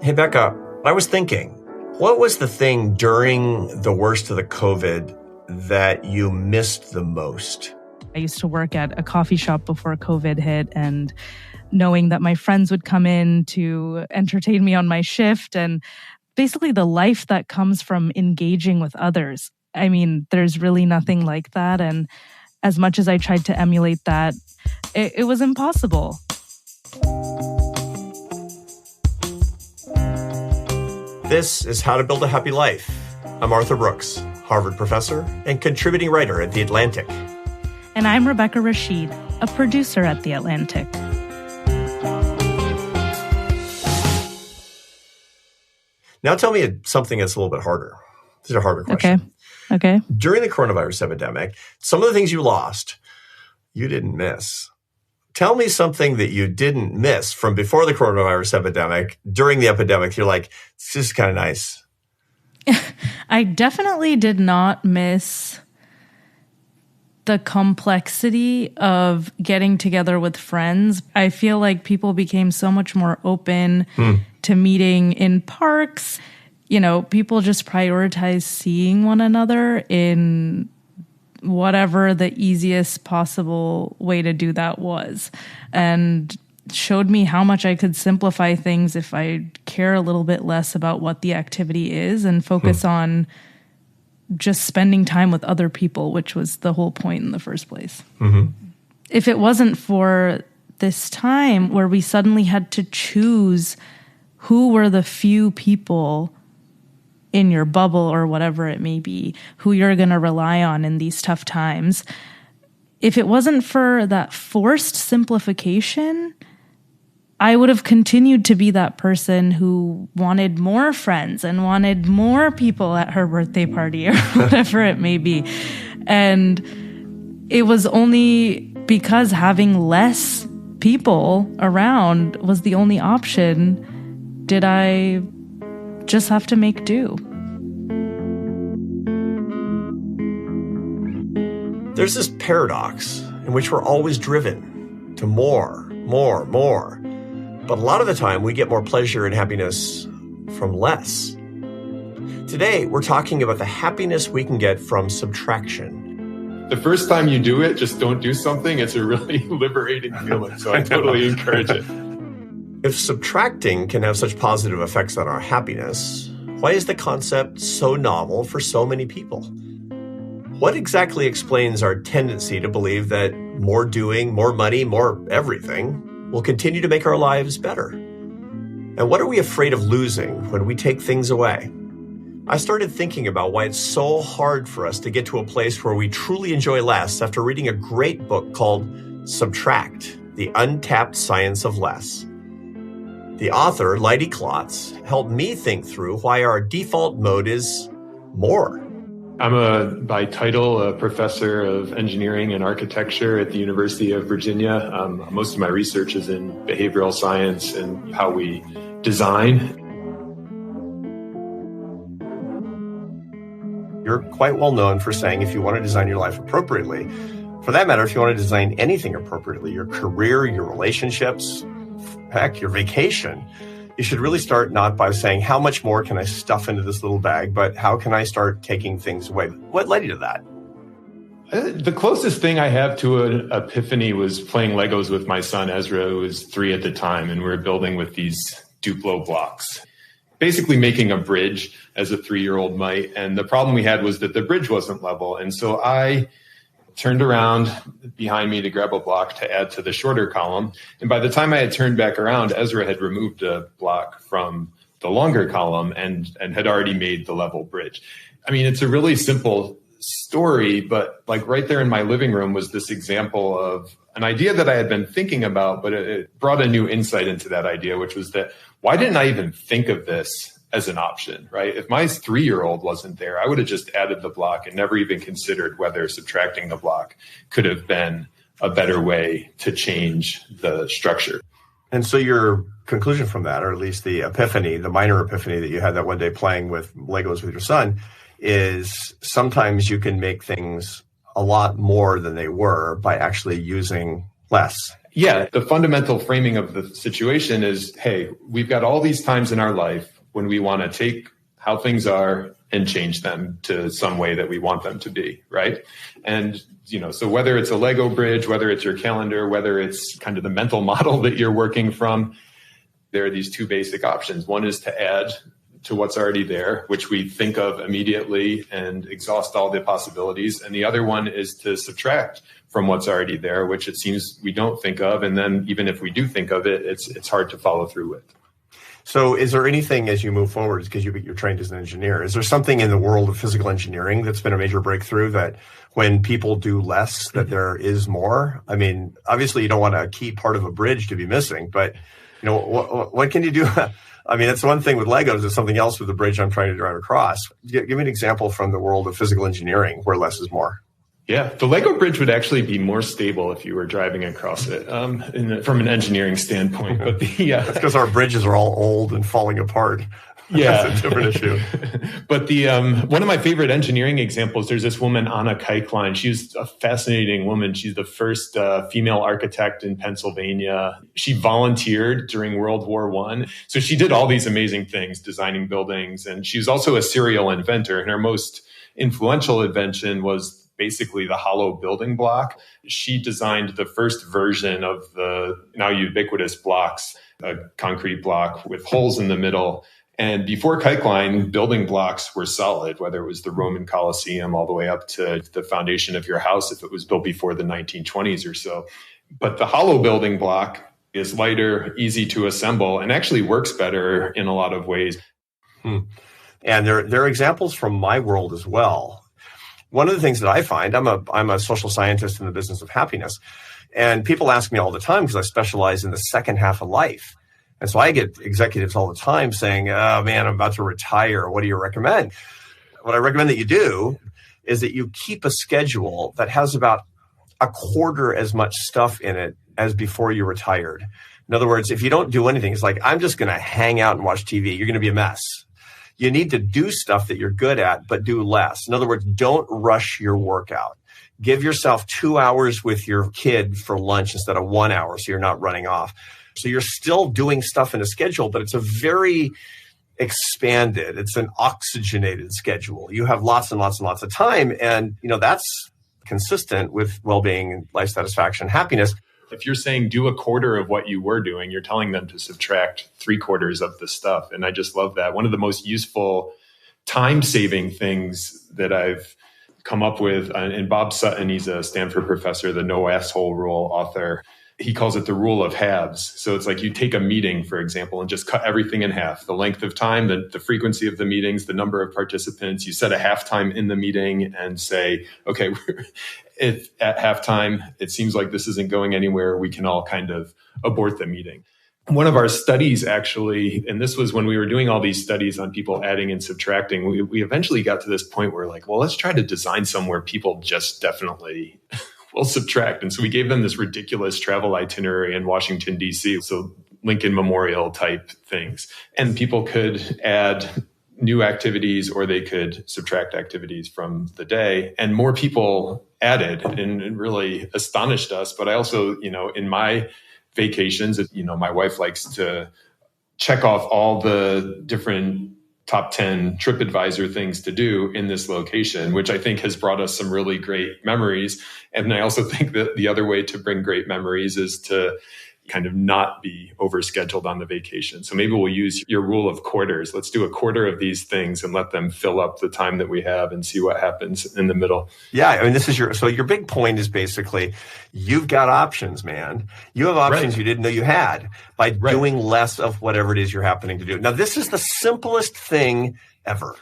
Hey, Becca, I was thinking, what was the thing during the worst of the COVID that you missed the most? I used to work at a coffee shop before COVID hit, and knowing that my friends would come in to entertain me on my shift and basically the life that comes from engaging with others. I mean, there's really nothing like that. And as much as I tried to emulate that, it was impossible. This is How to Build a Happy Life. I'm Arthur Brooks, Harvard professor and contributing writer at The Atlantic. And I'm Rebecca Rashid, a producer at The Atlantic. Now tell me something that's a little bit harder. This is a harder question. Okay. During the coronavirus epidemic, some of the things you lost, you didn't miss. Tell me something that you didn't miss from before the coronavirus epidemic. During the epidemic, you're like, this is kind of nice. I definitely did not miss the complexity of getting together with friends. I feel like people became so much more open to meeting in parks. You know, people just prioritize seeing one another in whatever the easiest possible way to do that was, and showed me how much I could simplify things if I care a little bit less about what the activity is and focus on just spending time with other people, which was the whole point in the first place. Mm-hmm. If it wasn't for this time where we suddenly had to choose who were the few people in your bubble or whatever it may be, who you're going to rely on in these tough times, if it wasn't for that forced simplification, I would have continued to be that person who wanted more friends and wanted more people at her birthday party or whatever it may be. And it was only because having less people around was the only option did I just have to make do. There's this paradox in which we're always driven to more. But a lot of the time, we get more pleasure and happiness from less. Today, we're talking about the happiness we can get from subtraction. The first time you do it, just don't do something. It's a really liberating feeling, so I totally encourage it. If subtracting can have such positive effects on our happiness, why is the concept so novel for so many people? What exactly explains our tendency to believe that more doing, more money, more everything will continue to make our lives better? And what are we afraid of losing when we take things away? I started thinking about why it's so hard for us to get to a place where we truly enjoy less after reading a great book called Subtract, The Untapped Science of Less. The author, Leidy Klotz, helped me think through why our default mode is more. I'm by title, a professor of engineering and architecture at the University of Virginia. Most of my research is in behavioral science and how we design. You're quite well known for saying if you want to design your life appropriately, for that matter, if you want to design anything appropriately, your career, your relationships, heck, your vacation, you should really start not by saying, how much more can I stuff into this little bag, but how can I start taking things away? What led you to that? The closest thing I have to an epiphany was playing Legos with my son, Ezra, who was 3 at the time, and we were building with these Duplo blocks, basically making a bridge as a 3-year-old might. And the problem we had was that the bridge wasn't level. And so I turned around behind me to grab a block to add to the shorter column. And by the time I had turned back around, Ezra had removed a block from the longer column and had already made the level bridge. I mean, it's a really simple story, but like right there in my living room was this example of an idea that I had been thinking about, but it brought a new insight into that idea, which was that why didn't I even think of this as an option, right? If my 3-year-old wasn't there, I would have just added the block and never even considered whether subtracting the block could have been a better way to change the structure. And so your conclusion from that, or at least the epiphany, the minor epiphany that you had that one day playing with Legos with your son, is sometimes you can make things a lot more than they were by actually using less. Yeah, the fundamental framing of the situation is, hey, we've got all these times in our life when we want to take how things are and change them to some way that we want them to be, right? And, so whether it's a Lego bridge, whether it's your calendar, whether it's kind of the mental model that you're working from, there are these two basic options. One is to add to what's already there, which we think of immediately and exhaust all the possibilities. And the other one is to subtract from what's already there, which it seems we don't think of. And then even if we do think of it, it's hard to follow through with. So is there anything as you move forward, because you're trained as an engineer, is there something in the world of physical engineering that's been a major breakthrough that when people do less, that there is more? I mean, obviously you don't want a key part of a bridge to be missing, but what can you do? I mean, that's one thing with Legos. It's something else with the bridge I'm trying to drive across. Give me an example from the world of physical engineering where less is more. Yeah, the Lego bridge would actually be more stable if you were driving across it from an engineering standpoint. But that's because our bridges are all old and falling apart. Yeah, that's a different issue. But one of my favorite engineering examples, there's this woman, Anna Keichlein. She's a fascinating woman. She's the first female architect in Pennsylvania. She volunteered during World War I. So she did all these amazing things, designing buildings. And she was also a serial inventor. And her most influential invention was basically the hollow building block. She designed the first version of the now ubiquitous blocks, a concrete block with holes in the middle. And before Keichlein, building blocks were solid, whether it was the Roman Colosseum all the way up to the foundation of your house, if it was built before the 1920s or so. But the hollow building block is lighter, easy to assemble, and actually works better in a lot of ways. And there are examples from my world as well. One of the things that I find, I'm a social scientist in the business of happiness, and people ask me all the time because I specialize in the second half of life. And so I get executives all the time saying, oh man, I'm about to retire. What do you recommend? What I recommend that you do is that you keep a schedule that has about a quarter as much stuff in it as before you retired. In other words, if you don't do anything, it's like, I'm just going to hang out and watch TV. You're going to be a mess. You need to do stuff that you're good at, but do less. In other words, don't rush your workout. Give yourself 2 hours with your kid for lunch instead of 1 hour so you're not running off. So you're still doing stuff in a schedule, but it's a very expanded, it's an oxygenated schedule. You have lots and lots and lots of time. And, that's consistent with well-being, life satisfaction, happiness. If you're saying do a quarter of what you were doing, you're telling them to subtract 3/4 of the stuff. And I just love that. One of the most useful time-saving things that I've come up with, and Bob Sutton, he's a Stanford professor, the No Asshole Rule author. He calls it the rule of halves. So it's like you take a meeting, for example, and just cut everything in half. The length of time, the frequency of the meetings, the number of participants. You set a halftime in the meeting and say, okay, if at halftime, it seems like this isn't going anywhere, we can all kind of abort the meeting. One of our studies actually, and this was when we were doing all these studies on people adding and subtracting, we eventually got to this point where like, well, let's try to design somewhere people just definitely will subtract. And so we gave them this ridiculous travel itinerary in Washington, D.C. So Lincoln Memorial type things. And people could add new activities or they could subtract activities from the day. And more people added, and it really astonished us. But I also, in my vacations, my wife likes to check off all the different top 10 TripAdvisor things to do in this location, which I think has brought us some really great memories. And I also think that the other way to bring great memories is to kind of not be overscheduled on the vacation. So maybe we'll use your rule of quarters. Let's do a quarter of these things and let them fill up the time that we have and see what happens in the middle. Yeah. I mean, your big point is basically you've got options, man. You have options you didn't know you had by doing less of whatever it is you're happening to do. Now, this is the simplest thing ever.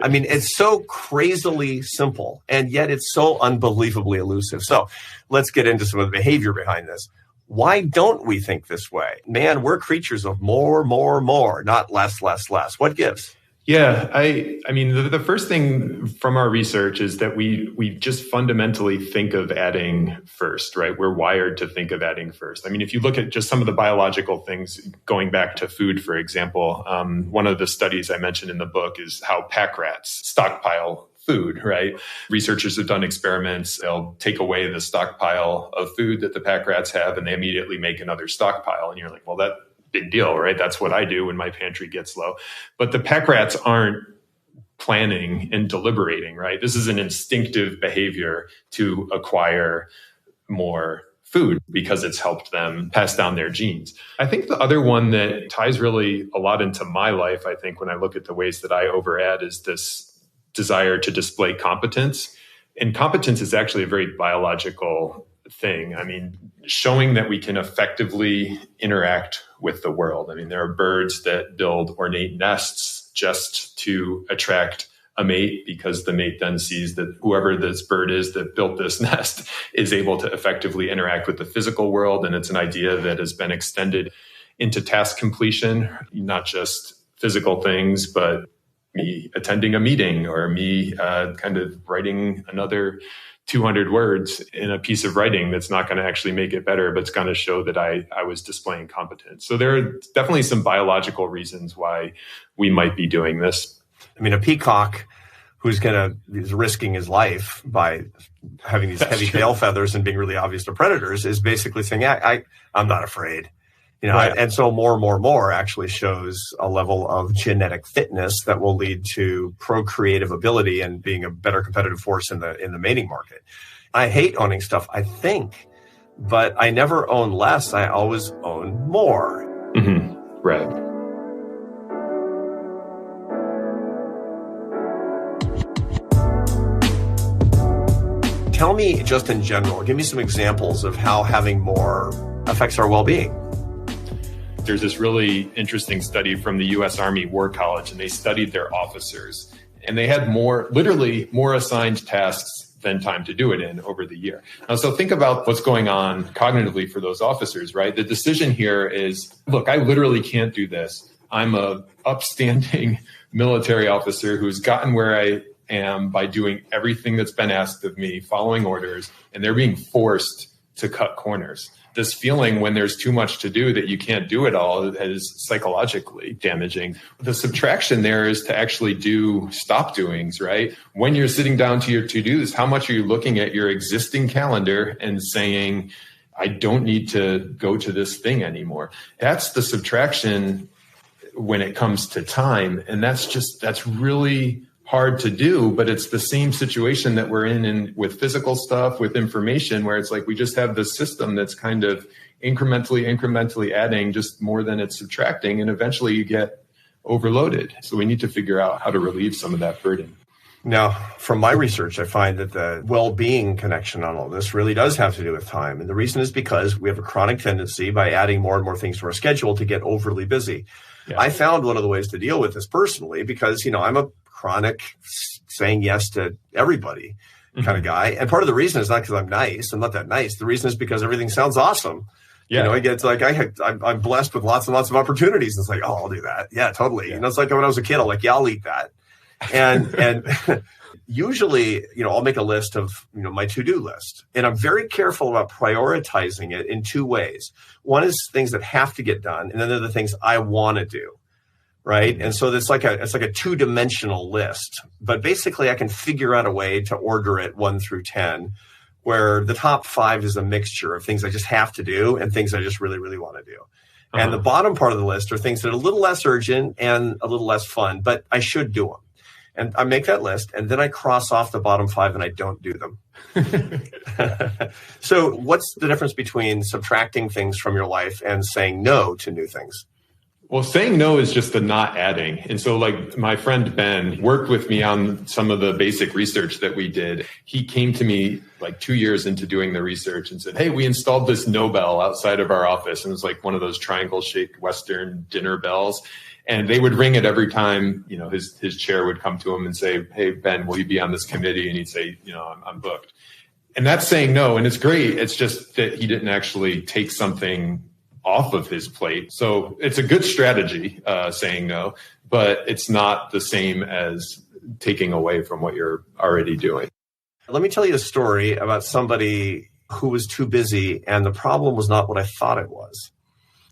I mean, it's so crazily simple, and yet it's so unbelievably elusive. So let's get into some of the behavior behind this. Why don't we think this way? Man, we're creatures of more, not less, less, less. What gives? Yeah, I mean, the first thing from our research is that we just fundamentally think of adding first, right? We're wired to think of adding first. I mean, if you look at just some of the biological things, going back to food, for example, one of the studies I mentioned in the book is how pack rats stockpile food, right? Researchers have done experiments. They'll take away the stockpile of food that the pack rats have, and they immediately make another stockpile. And you're like, well, that big deal, right? That's what I do when my pantry gets low. But the pack rats aren't planning and deliberating, right? This is an instinctive behavior to acquire more food because it's helped them pass down their genes. I think the other one that ties really a lot into my life, I think, when I look at the ways that I overadd, is this desire to display competence. And competence is actually a very biological thing. I mean, showing that we can effectively interact with the world. I mean, there are birds that build ornate nests just to attract a mate, because the mate then sees that whoever this bird is that built this nest is able to effectively interact with the physical world. And it's an idea that has been extended into task completion, not just physical things, but me attending a meeting, or me kind of writing another 200 words in a piece of writing that's not going to actually make it better, but it's going to show that I was displaying competence. So there are definitely some biological reasons why we might be doing this. I mean, a peacock who's risking his life by having these heavy tail feathers and being really obvious to predators is basically saying, I'm not afraid. Right. And so more actually shows a level of genetic fitness that will lead to procreative ability and being a better competitive force in the mating market. I hate owning stuff, I think, but I never own less. I always own more. Mm-hmm. Right. Tell me, just in general, give me some examples of how having more affects our well-being. There's this really interesting study from the U.S. Army War College, and they studied their officers. And they had literally more assigned tasks than time to do it in over the year. Now, so think about what's going on cognitively for those officers, right? The decision here is, look, I literally can't do this. I'm a upstanding military officer who's gotten where I am by doing everything that's been asked of me, following orders, and they're being forced to cut corners. This feeling when there's too much to do that you can't do it all is psychologically damaging. The subtraction there is to actually do stop doings, right? When you're sitting down to your to-dos, how much are you looking at your existing calendar and saying, I don't need to go to this thing anymore? That's the subtraction when it comes to time. And that's really hard to do, but it's the same situation that we're in with physical stuff, with information, where it's like we just have this system that's kind of incrementally adding just more than it's subtracting, and eventually you get overloaded. So we need to figure out how to relieve some of that burden. Now, from my research, I find that the well-being connection on all this really does have to do with time. And the reason is because we have a chronic tendency by adding more and more things to our schedule to get overly busy. Yeah. I found one of the ways to deal with this personally, because, I'm a chronic saying yes to everybody kind of guy. And part of the reason is not because I'm nice. I'm not that nice. The reason is because everything sounds awesome. Yeah. It gets like I'm blessed with lots and lots of opportunities. It's like, I'll do that. Yeah, totally. Yeah. It's like when I was a kid, I'm like, yeah, I'll eat that. And usually, I'll make a list of, my to-do list. And I'm very careful about prioritizing it in two ways. One is things that have to get done. And then there are the things I want to do. Right. And so it's like a two-dimensional list, but basically I can figure out a way to order it 1 through 10, where the top 5 is a mixture of things I just have to do and things I just really, really want to do. Uh-huh. And the bottom part of the list are things that are a little less urgent and a little less fun, but I should do them. And I make that list, and then I cross off the bottom 5 and I don't do them. So what's the difference between subtracting things from your life and saying no to new things? Well, saying no is just the not adding. And so like my friend Ben worked with me on some of the basic research that we did. He came to me like 2 years into doing the research and said, hey, we installed this no bell outside of our office. And it was like one of those triangle shaped Western dinner bells. And they would ring it every time, his chair would come to him and say, hey, Ben, will you be on this committee? And he'd say, I'm booked. And that's saying no. And it's great. It's just that he didn't actually take something off of his plate. So it's a good strategy, saying no, but it's not the same as taking away from what you're already doing. Let me tell you a story about somebody who was too busy, and the problem was not what I thought it was.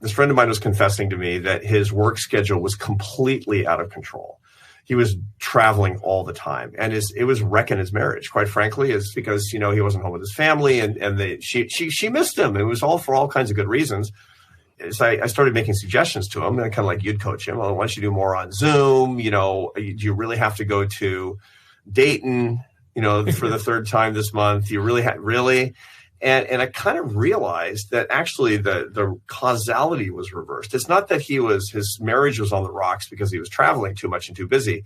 This friend of mine was confessing to me that his work schedule was completely out of control. he was traveling all the time, and it was wrecking his marriage. Quite frankly, is because he wasn't home with his family, and she missed him. It was all for all kinds of good reasons. So I started making suggestions to him, and kind of like you'd coach him. Well, why don't you do more on Zoom? Do you really have to go to Dayton? For the third time this month? You really? And I kind of realized that actually the causality was reversed. It's not that his marriage was on the rocks because he was traveling too much and too busy.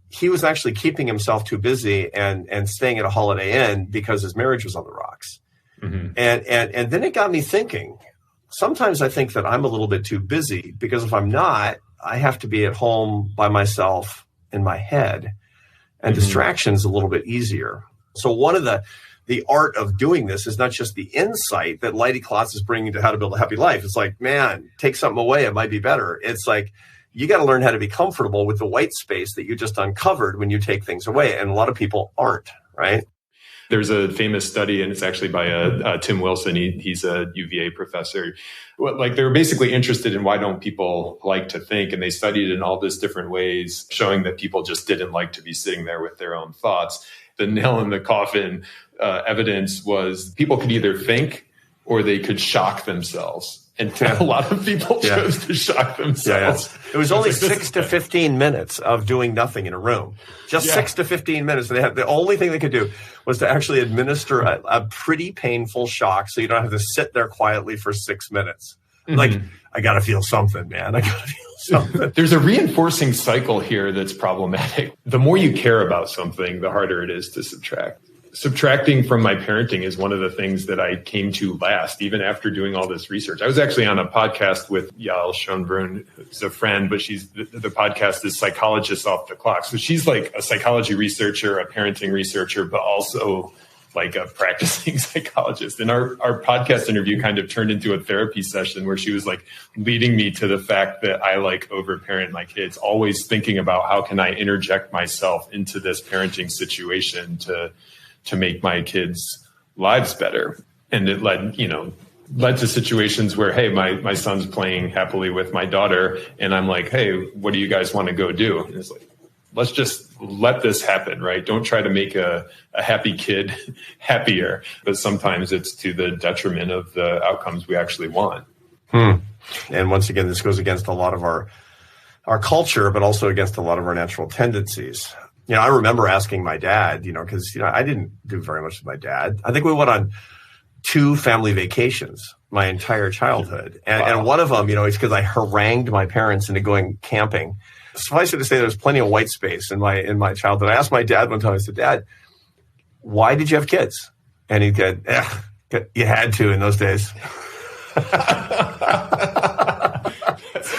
He was actually keeping himself too busy and staying at a Holiday Inn because his marriage was on the rocks. Mm-hmm. And then it got me thinking. Sometimes I think that I'm a little bit too busy because if I'm not, I have to be at home by myself in my head, and mm-hmm. distraction's a little bit easier. So one of the art of doing this is not just the insight that Leidy Klotz is bringing to How to Build a Happy Life. It's like, man, take something away, it might be better. It's like, you got to learn how to be comfortable with the white space that you just uncovered when you take things away. And a lot of people aren't, right? There's a famous study, and it's actually by Tim Wilson. He's a UVA professor. They were basically interested in why don't people like to think, and they studied in all these different ways, showing that people just didn't like to be sitting there with their own thoughts. The nail in the coffin evidence was people could either think or they could shock themselves. And a lot of people chose to shock themselves. Yeah. It was only 6 to 15 minutes of doing nothing in a room. Just 6 to 15 minutes. The only thing they could do was to actually administer a pretty painful shock so you don't have to sit there quietly for 6 minutes. Mm-hmm. Like, I got to feel something, man. I got to feel something. There's a reinforcing cycle here that's problematic. The more you care about something, the harder it is to subtract. Subtracting from my parenting is one of the things that I came to last, even after doing all this research. I was actually on a podcast with Yael Schoenbrunn, who's a friend, but the podcast is Psychologists Off the Clock. So she's like a psychology researcher, a parenting researcher, but also like a practicing psychologist. And our podcast interview kind of turned into a therapy session where she was like leading me to the fact that I like overparent my kids, always thinking about how can I interject myself into this parenting situation to make my kids' lives better. And it led to situations where, hey, my son's playing happily with my daughter. And I'm like, hey, what do you guys want to go do? And it's like, let's just let this happen, right? Don't try to make a happy kid happier. But sometimes it's to the detriment of the outcomes we actually want. And once again, this goes against a lot of our culture, but also against a lot of our natural tendencies. I remember asking my dad, because, I didn't do very much with my dad. I think we went on 2 family vacations my entire childhood. And one of them, is because I harangued my parents into going camping. Suffice it to say, there was plenty of white space in my childhood. I asked my dad one time, I said, Dad, why did you have kids? And he said, you had to in those days. That's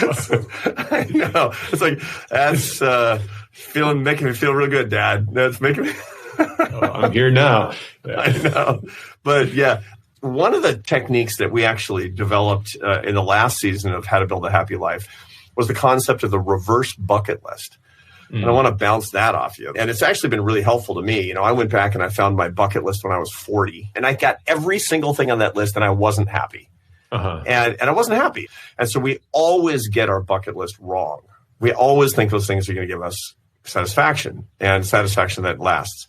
awesome. I know. It's like, that's... making me feel real good, Dad. That's making me. I'm here now. Yeah. I know, but one of the techniques that we actually developed in the last season of How to Build a Happy Life was the concept of the reverse bucket list. And I want to bounce that off you. And it's actually been really helpful to me. I went back and I found my bucket list when I was 40, and I got every single thing on that list, and I wasn't happy. Uh-huh. And I wasn't happy. And so we always get our bucket list wrong. We always think those things are going to give us satisfaction, and satisfaction that lasts.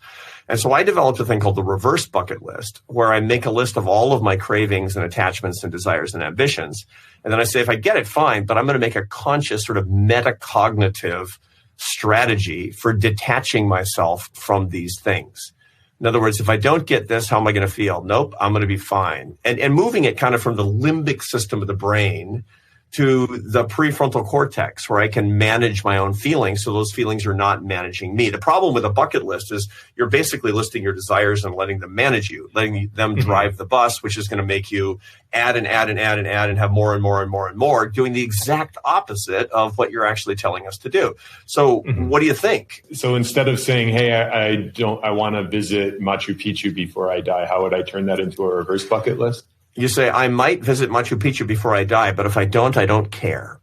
And so I developed a thing called the reverse bucket list, where I make a list of all of my cravings and attachments and desires and ambitions. And then I say, if I get it, fine, but I'm going to make a conscious sort of metacognitive strategy for detaching myself from these things. In other words, if I don't get this, how am I going to feel? Nope, I'm going to be fine. And moving it kind of from the limbic system of the brain to the prefrontal cortex, where I can manage my own feelings, so those feelings are not managing me. The problem with a bucket list is you're basically listing your desires and letting them manage you, letting them drive the bus, which is going to make you add and add and add and add and have more and more and more and more, doing the exact opposite of what you're actually telling us to do. So what do you think? So instead of saying, hey, I want to visit Machu Picchu before I die, how would I turn that into a reverse bucket list? You say, I might visit Machu Picchu before I die, but if I don't care.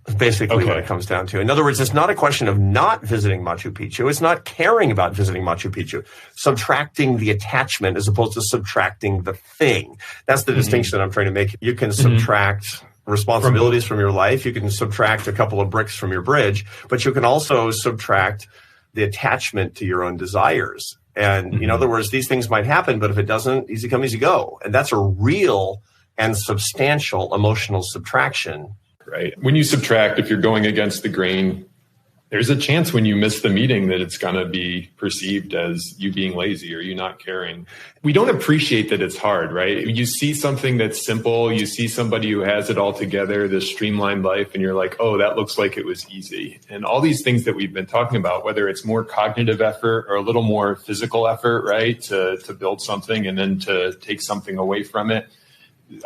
That's basically what it comes down to. In other words, it's not a question of not visiting Machu Picchu. It's not caring about visiting Machu Picchu. Subtracting the attachment as opposed to subtracting the thing. That's the distinction that I'm trying to make. You can subtract responsibilities from your life. You can subtract a couple of bricks from your bridge, but you can also subtract the attachment to your own desires. And in other words, these things might happen, but if it doesn't, easy come, easy go. And that's a real and substantial emotional subtraction. Right. When you subtract, if you're going against the grain, there's a chance when you miss the meeting that it's going to be perceived as you being lazy or you not caring. We don't appreciate that it's hard, right? You see something that's simple, you see somebody who has it all together, this streamlined life, and you're like, oh, that looks like it was easy. And all these things that we've been talking about, whether it's more cognitive effort or a little more physical effort, right, to build something and then to take something away from it,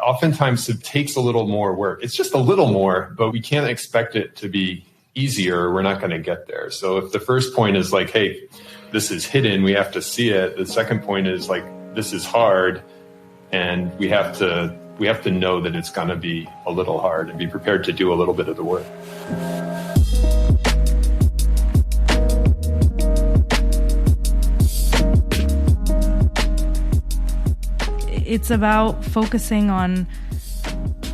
oftentimes it takes a little more work. It's just a little more, but we can't expect it to be easier. We're not going to get there. So if the first point is like, hey, this is hidden, we have to see it. The second point is like, this is hard, and we have to know that it's going to be a little hard and be prepared to do a little bit of the work. It's about focusing on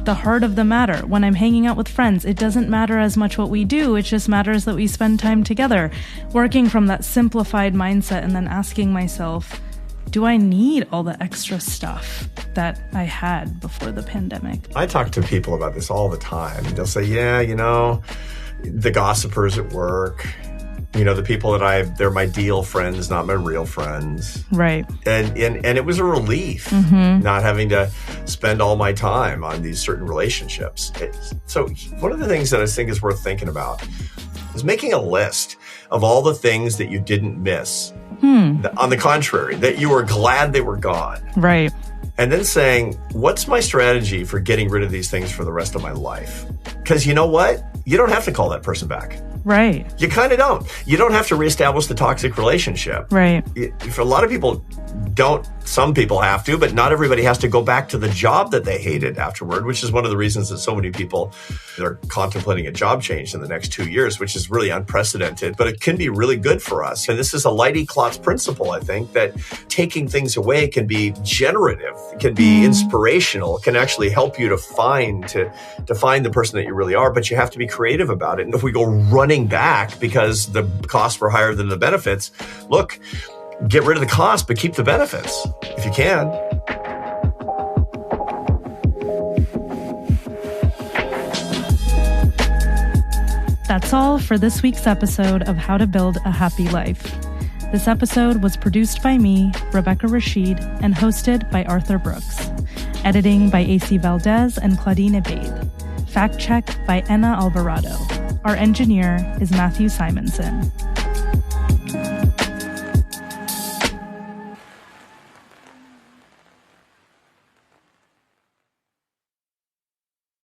the heart of the matter. When I'm hanging out with friends, it doesn't matter as much what we do. It just matters that we spend time together. Working from that simplified mindset and then asking myself, do I need all the extra stuff that I had before the pandemic? I talk to people about this all the time. They'll say, yeah, the gossipers at work, the people they're my deal friends, not my real friends. Right. And it was a relief not having to spend all my time on these certain relationships. So one of the things that I think is worth thinking about is making a list of all the things that you didn't miss. On the contrary, that you were glad they were gone. Right. And then saying, what's my strategy for getting rid of these things for the rest of my life? Because you know what? You don't have to call that person back. Right. You kind of don't. You don't have to reestablish the toxic relationship. Right. For a lot of people don't, some people have to, but not everybody has to go back to the job that they hated afterward, which is one of the reasons that so many people are contemplating a job change in the next 2 years, which is really unprecedented, but it can be really good for us. And this is a Leidy Klotz principle, I think, that taking things away can be generative, can be inspirational, can actually help you to find the person that you really are, but you have to be creative about it. And if we go running back because the costs were higher than the benefits, look, get rid of the cost, but keep the benefits if you can. That's all for this week's episode of How to Build a Happy Life. This episode was produced by me, Rebecca Rashid, and hosted by Arthur Brooks. Editing by AC Valdez and Claudine Ebeid. Fact check by Enna Alvarado. Our engineer is Matthew Simonson.